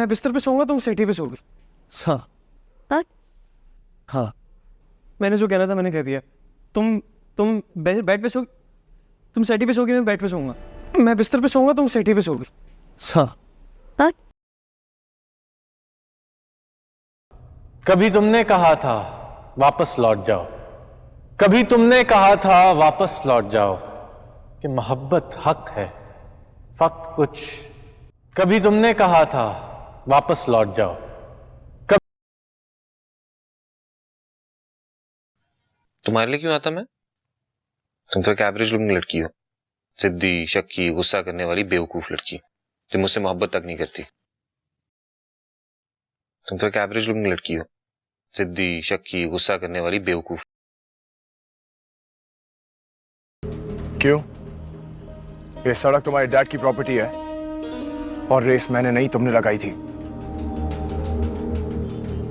मैं बिस्तर पे सोऊंगा, तुम सेठी पे सोगी। हाँ हाँ? हाँ, मैंने जो कहना था मैंने कह दिया। तुम बेड पे सो, तुम सेठी पे सोगी, मैं बेड पे सोऊंगा। मैं बिस्तर पे सोऊंगा, तुम सेठी पे सोगी। हाँ। हाँ? कभी तुमने कहा था वापस लौट जाओ, कभी तुमने कहा था वापस लौट जाओ कि मोहब्बत हक है फक्त कुछ। कभी तुमने कहा था वापस लौट जाओ। तुम्हारे लिए क्यों आता मैं? तुम तो एक एवरेज लुकिंग लड़की हो, जिद्दी, शक्की, गुस्सा करने वाली बेवकूफ लड़की जो मुझसे मोहब्बत तक नहीं करती। तुम तो एक एवरेज लुकिंग लड़की हो, जिद्दी, शक्की, गुस्सा करने वाली बेवकूफ। क्यों? ये सड़क तुम्हारे डैड की प्रॉपर्टी है और रेस मैंने नहीं, तुमने लगाई थी।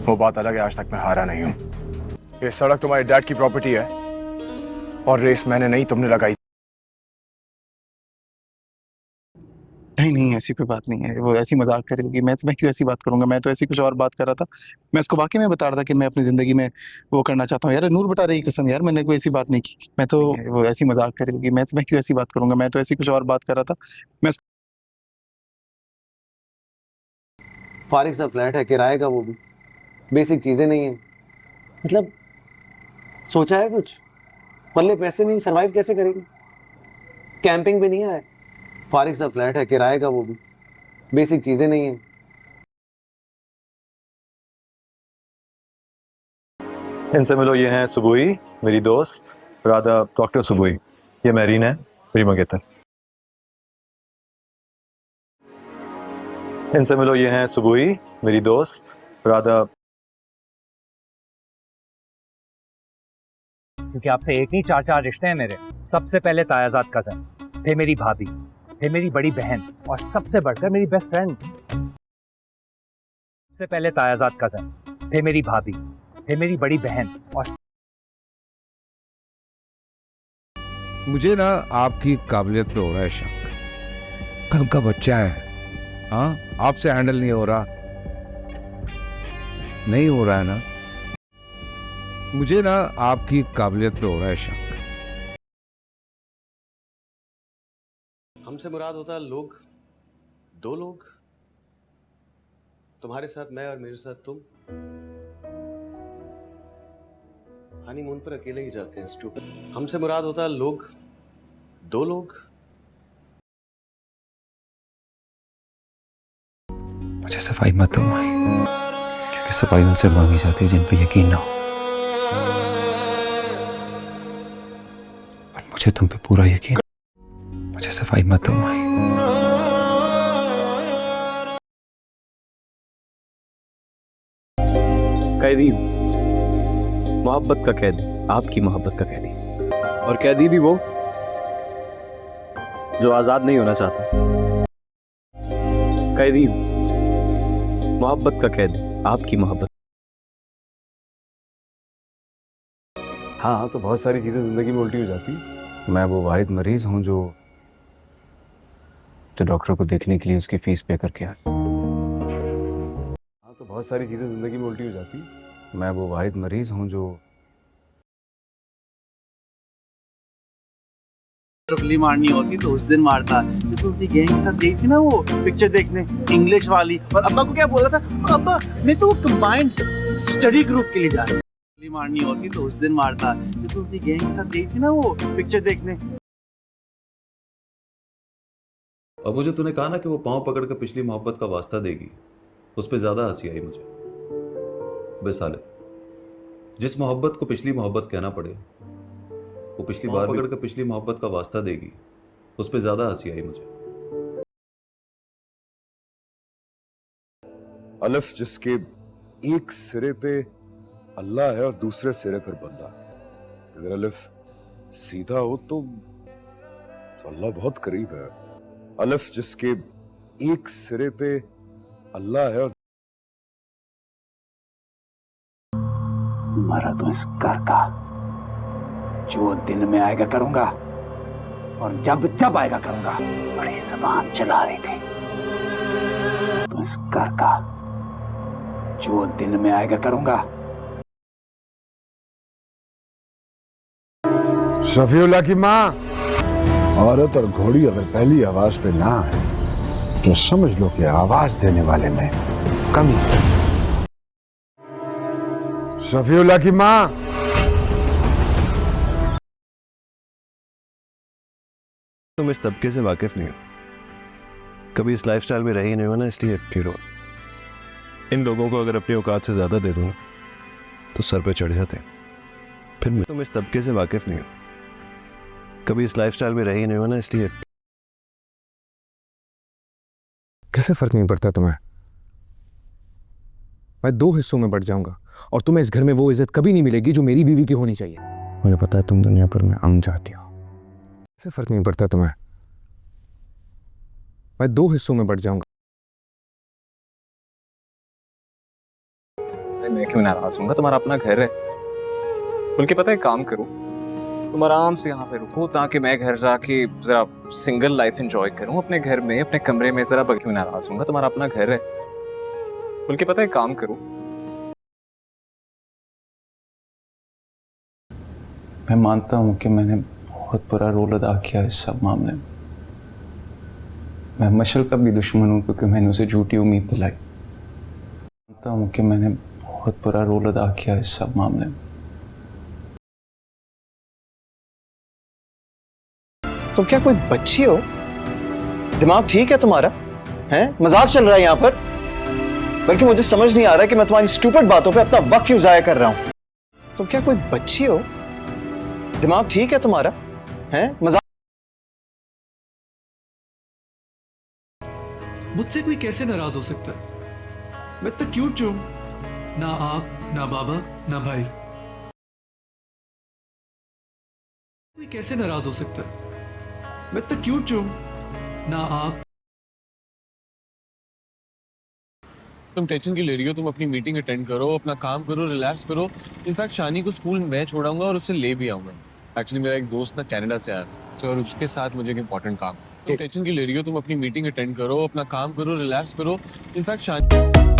वो बात अलग है, आज तक मैं हारा नहीं हूं। ये सड़क तुम्हारे डैड की प्रॉपर्टी है और रेस मैंने नहीं, तुमने लगाई। नहीं नहीं, ऐसी कोई बात नहीं है। वो ऐसी मजाक कर रही होगी। मैं क्यों ऐसी बात करूंगा? मैं तो ऐसी कुछ और बात कर रहा था। मैं उसको वाकई में बता रहा था कि मैं अपनी जिंदगी में वो करना चाहता हूँ। यार नूर बता रही कसम, यार मैंने कोई ऐसी बात नहीं की। मैं तो वो ऐसी मजाक कर रही होगी। मैं क्यों ऐसी बात करूंगा? मैं तो ऐसी कुछ और बात कर रहा था। मैं फारिग सा फ्लैट है, किराए का, वो भी बेसिक चीजें नहीं है। मतलब सोचा है कुछ? पल्ले पैसे नहीं, सरवाइव कैसे करेगी? कैंपिंग भी नहीं है, फारिग सा फ्लैट है, किराए का, वो भी बेसिक चीजें नहीं है। इनसे मिलो, ये हैं सुबुई, मेरी दोस्त राधा, डॉक्टर सुबुई। ये मैरीन है, मेरी मंगेतर। इनसे मिलो, ये हैं सुबुई, मेरी दोस्त राधा। क्योंकि आपसे एक नहीं चार चार रिश्ते हैं मेरे। सबसे पहले तायाजाद कजन, फिर मेरी भाभी, फिर मेरी बड़ी बहन और सबसे बढ़कर मेरी बेस्ट फ्रेंड। सबसे पहले तायाजाद कजन, फिर मेरी भाभी, फिर मेरी बड़ी बहन और मुझे ना आपकी काबिलियत पे हो रहा है शक। कल का बच्चा है, हाँ, आपसे हैंडल नहीं हो रहा। नहीं हो रहा है ना? मुझे ना आपकी काबिलियत पे हो रहा है शक। हमसे मुराद होता है लोग, दो लोग, तुम्हारे साथ मैं और मेरे साथ तुम। हनीमून पर अकेले ही जाते हैं स्टूपिड। हमसे मुराद होता है लोग, दो लोग। मुझे सफाई मत दो माई, क्योंकि सफाई उनसे मांगी जाती है जिन पे यकीन ना हो। और मुझे तुम पे पूरा यकीन। मुझे सफाई मत दो माई। कैदी, मोहब्बत का कैदी, आपकी मोहब्बत का कैदी। और कैदी भी वो जो आजाद नहीं होना चाहता। कैदी, मोहब्बत का कैदी, आपकी मोहब्बत। हाँ, तो बहुत सारी चीजें जिंदगी में उल्टी हो जाती। मैं वो वाहिद मरीज हूँ जो डॉक्टर को देखने के लिए उसकी फीस पे करके आया। हाँ, तो बहुत सारी चीजें जिंदगी में उल्टी हो जाती। मैं वो वाहिद मरीज हूँ जो चुगली मारनी होती तो उस दिन मारता। जब तू अपनी गैंग के साथ गई थी ना वो पिक्चर देखने, इंग्लिश वाली, और अब्बा को क्या बोला था? अब्बा मैं तो कंबाइंड स्टडी ग्रुप के लिए जा रहा हूँ। चुगली मारनी होती तो उस दिन मारता। जब तू अपनी गैंग के साथ गई थी ना वो पिक्चर देखने। और मुझे तूने कहा ना कि वो पांव पकड़ कर पिछली मोहब्बत का वास्ता देगी, उस पर ज्यादा हंसी आई मुझे। बे साले, जिस मोहब्बत को पिछली मोहब्बत कहना पड़े, वो पिछली बार पकड़ कर पिछली मोहब्बत का वास्ता देगी, उस पर ज्यादा हंसी आई मुझे। अलफ जिसके एक सिरे पे अल्लाह है और दूसरे सिरे पर बंदा। अगर अलफ सीधा हो तो अल्लाह बहुत करीब है। अलफ जिसके एक सिरे पे अल्लाह है और मरा तो इस घर का, जो दिन में आएगा करूंगा और जब जब आएगा करूंगा। बड़ी जबान चला रही थी, तो इस घर का जो दिन में आएगा करूंगा। शफीउल्लाह की माँ। औरत और घोड़ी अगर पहली आवाज पे ना आए तो समझ लो कि आवाज देने वाले में कमी है। शफीउल्लाह की माँ। तुम इस तबके से वाकिफ नहीं हो, कभी इस लाइफस्टाइल में रही नहीं हो ना, इसलिए हीरो। इन लोगों को अगर अपनी औकात से ज्यादा दे दूं ना तो सर पे चढ़ जाते हैं। फिर तुम इस तबके से वाकिफ नहीं हो, कभी इस लाइफस्टाइल में रही नहीं हो ना, इसलिए। कैसे फर्क नहीं पड़ता तुम्हें? मैं 2 हिस्सों में बट जाऊंगा और तुम्हें इस घर में वो इज्जत कभी नहीं मिलेगी जो मेरी बीवी की होनी चाहिए। मुझे पता है तुम दुनिया पर में अंग चाहती हो। कैसे फर्क नहीं पड़ता तुम्हें? मैं 2 हिस्सों में बट जाऊंगा। मैं क्यों नाराज हूँ? तुम्हारा अपना घर है, बल्कि पता है काम करो, तुम आराम से यहाँ पे रुको ताकि मैं घर जाके जरा सिंगल लाइफ एंजॉय करूँ अपने घर में, अपने कमरे में। जरा क्यों नाराज हूँ? तुम्हारा अपना घर है, बल्कि पता है काम करो। मैं मानता हूँ कि मैंने बहुत बुरा रोल अदा किया इस सब मामले में। मैं मशल का भी दुश्मन हूँ क्योंकि मैंने उसे झूठी उम्मीद दिलाई। मानता हूँ कि मैंने बहुत बुरा रोल अदा किया इस सब मामले में। तुम क्या कोई बच्ची हो? दिमाग ठीक है तुम्हारा? हैं? मजाक चल रहा है यहाँ पर? बल्कि मुझे समझ नहीं आ रहा कि मैं तुम्हारी स्टूपिड बातों पे अपना वक्त क्यों जाया कर रहा हूं। तुम क्या कोई बच्ची हो? दिमाग ठीक है तुम्हारा? हैं? मजाक। मुझसे कोई कैसे नाराज हो सकता है? मैं तो क्यूट हूं, ना आप, ना बाबा, ना भाई। कोई कैसे नाराज हो सकता है? मैं तो क्यूट हूं, ना आप। तुम टेंशन क्यों ले रही हो? तुम अपनी मीटिंग अटेंड करो, अपना काम करो, रिलैक्स करो। इनफैक्ट शानी को स्कूल मैं छोड़ाऊंगा और उससे ले भी आऊंगा। एक्चुअली मेरा एक दोस्त ना कनाडा से आया है और उसके साथ मुझे एक इंपॉर्टेंट काम। तुम टेंशन क्यों ले रही हो? तुम अपनी मीटिंग अटेंड करो, अपना काम करो, रिलैक्स करो। इनफैक्ट शानी